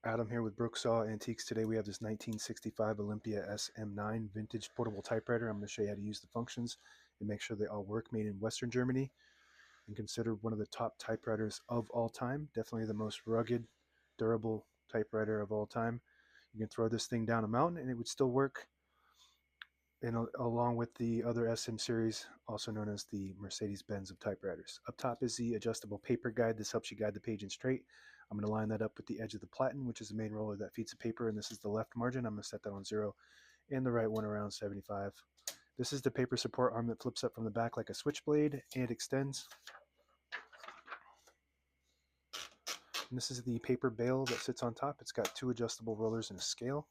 Adam here with Brooksaw Antiques. Today we have this 1965 Olympia SM9 vintage portable typewriter. I'm going to show you how to use the functions and make sure they all work. Made in Western Germany and considered one of the top typewriters of all time. Definitely the most rugged, durable typewriter of all time. You can throw this thing down a mountain and it would still work. And along with the other SM series, also known as the Mercedes-Benz of typewriters. Up top is the adjustable paper guide. This helps you guide the page in straight. I'm going to line that up with the edge of the platen, which is the main roller that feeds the paper, and this is the left margin. I'm going to set that on 0, and the right one around 75. This is the paper support arm that flips up from the back like a switchblade and extends. And this is the paper bale that sits on top. It's got 2 adjustable rollers and a scale.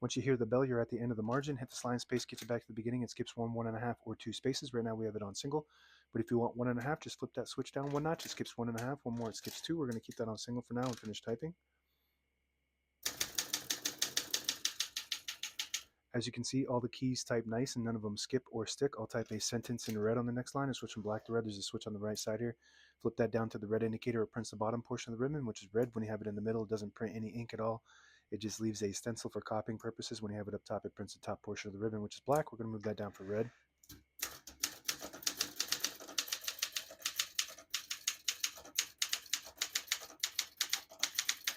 Once you hear the bell, you're at the end of the margin. Hit the slide space, gets you back to the beginning. It skips 1, 1.5, or 2 spaces. Right now we have it on single. But if you want 1.5, just flip that switch down 1 notch. It skips 1.5. One more, it skips 2. We're going to keep that on single for now and finish typing. As you can see, all the keys type nice and none of them skip or stick. I'll type a sentence in red on the next line and switch from black to red. There's a switch on the right side here. Flip that down to the red indicator. It prints the bottom portion of the ribbon, which is red. When you have it in the middle, it doesn't print any ink at all. It just leaves a stencil for copying purposes. When you have it up top, it prints the top portion of the ribbon, which is black. We're going to move that down for red.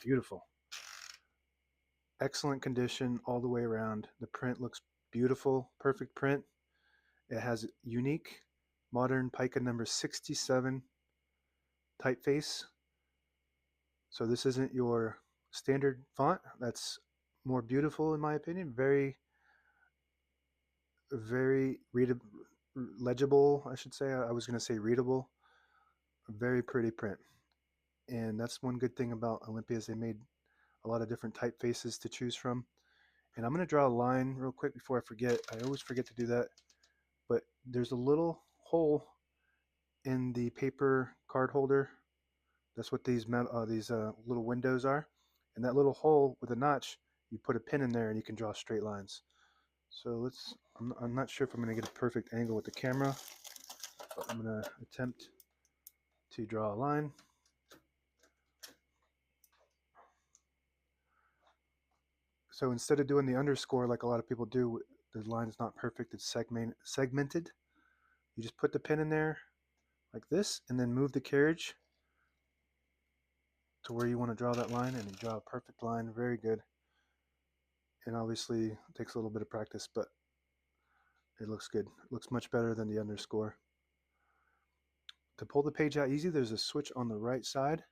Beautiful. Excellent condition all the way around. The print looks beautiful, perfect print. It has unique modern pica number 67 typeface. So this isn't your standard font. That's more beautiful in my opinion. Very readable, legible, I should say. I was going to say readable. A very pretty print. And that's one good thing about Olympia is they made a lot of different typefaces to choose from. And I'm going to draw a line real quick before I forget. I always forget to do that. But there's a little hole in the paper card holder. That's what these little windows are. And that little hole with a notch, you put a pin in there and you can draw straight lines. So I'm not sure if I'm going to get a perfect angle with the camera, but I'm going to attempt to draw a line. So instead of doing the underscore like a lot of people do, the line is not perfect, it's segmented. You just put the pin in there like this and then move the carriage to where you want to draw that line, and you draw a perfect line. Very good. And obviously it takes a little bit of practice, but it looks good. It looks much better than the underscore. To pull the page out easy, there's a switch on the right side.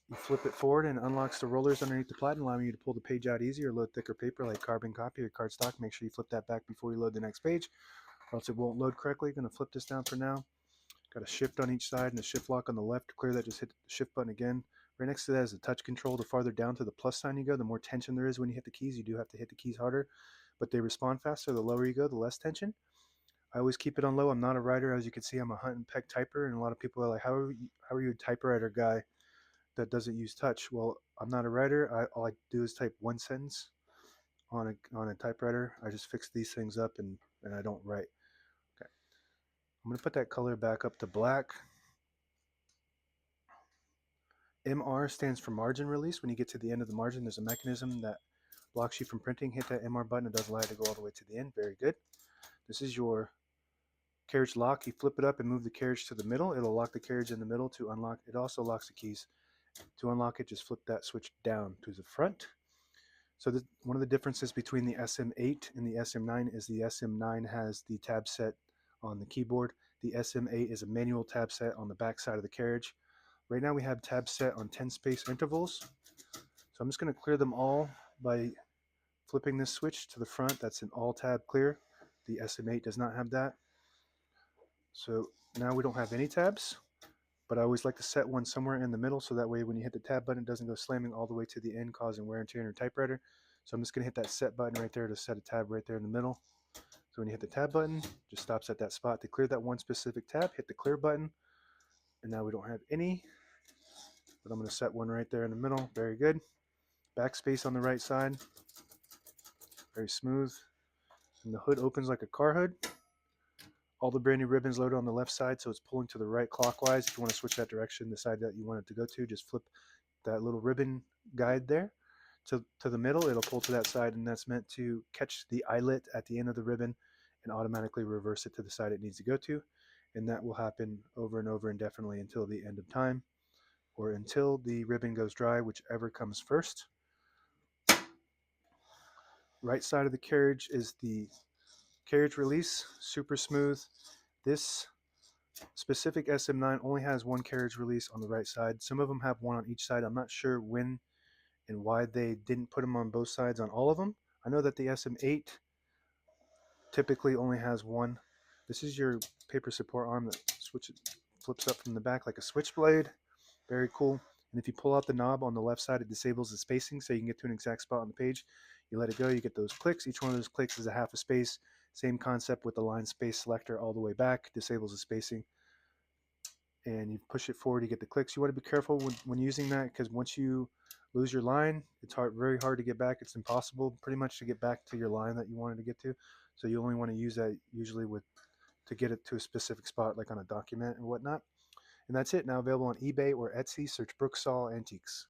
You flip it forward and it unlocks the rollers underneath the platen, allowing you to pull the page out easy or load thicker paper like carbon copy or cardstock. Make sure you flip that back before you load the next page, or else it won't load correctly. I'm going to flip this down for now. Got a shift on each side and a shift lock on the left. To clear that, just hit the shift button again. Right next to that is a touch control. The farther down to the plus sign you go, the more tension there is when you hit the keys. You do have to hit the keys harder, but they respond faster. The lower you go, the less tension. I always keep it on low. I'm not a writer. As you can see, I'm a hunt and peck typer, and a lot of people are like, how are you a typewriter guy that doesn't use touch? Well, I'm not a writer. All I do is type one sentence on a typewriter. I just fix these things up and I don't write. Okay. I'm going to put that color back up to black. MR stands for margin release. When you get to the end of the margin, there's a mechanism that blocks you from printing. Hit that MR button. It does allow you to go all the way to the end. Very good. This is your carriage lock. You flip it up and move the carriage to the middle. It'll lock the carriage in the middle to unlock. It also locks the keys. To unlock it, just flip that switch down to the front. So one of the differences between the SM8 and the SM9 is the SM9 has the tab set on the keyboard. The SM8 is a manual tab set on the back side of the carriage. Right now we have tabs set on 10 space intervals. So I'm just going to clear them all by flipping this switch to the front. That's an all tab clear. The SM8 does not have that. So now we don't have any tabs, but I always like to set one somewhere in the middle so that way when you hit the tab button, it doesn't go slamming all the way to the end, causing wear and tear on your typewriter. So I'm just going to hit that set button right there to set a tab right there in the middle. So when you hit the tab button, it just stops at that spot. To clear that one specific tab, hit the clear button. And now we don't have any, but I'm going to set one right there in the middle. Very good. backspace on the right side, very smooth. And the hood opens like a car hood. All the brand new ribbons loaded on the left side, so it's pulling to the right clockwise. If you want to switch that direction, the side that you want it to go to, just flip that little ribbon guide there to the middle. It'll pull to that side, and that's meant to catch the eyelet at the end of the ribbon and automatically reverse it to the side it needs to go to. And that will happen over and over indefinitely until the end of time, or until the ribbon goes dry, whichever comes first. Right side of the carriage is the carriage release, super smooth. This specific SM9 only has one carriage release on the right side. Some of them have one on each side. I'm not sure when and why they didn't put them on both sides on all of them. I know that the SM8 typically only has one. This is your paper support arm that flips up from the back like a switchblade. Very cool. And if you pull out the knob on the left side, it disables the spacing so you can get to an exact spot on the page. You let it go, you get those clicks. Each one of those clicks is a half a space. Same concept with the line space selector all the way back, disables the spacing. And you push it forward, you get the clicks. You want to be careful when using that, because once you lose your line, it's very hard to get back. It's impossible pretty much to get back to your line that you wanted to get to. So you only want to use that usually to get it to a specific spot, like on a document and whatnot. And that's it. Now available on eBay or Etsy. Search Brooksaw Antiques.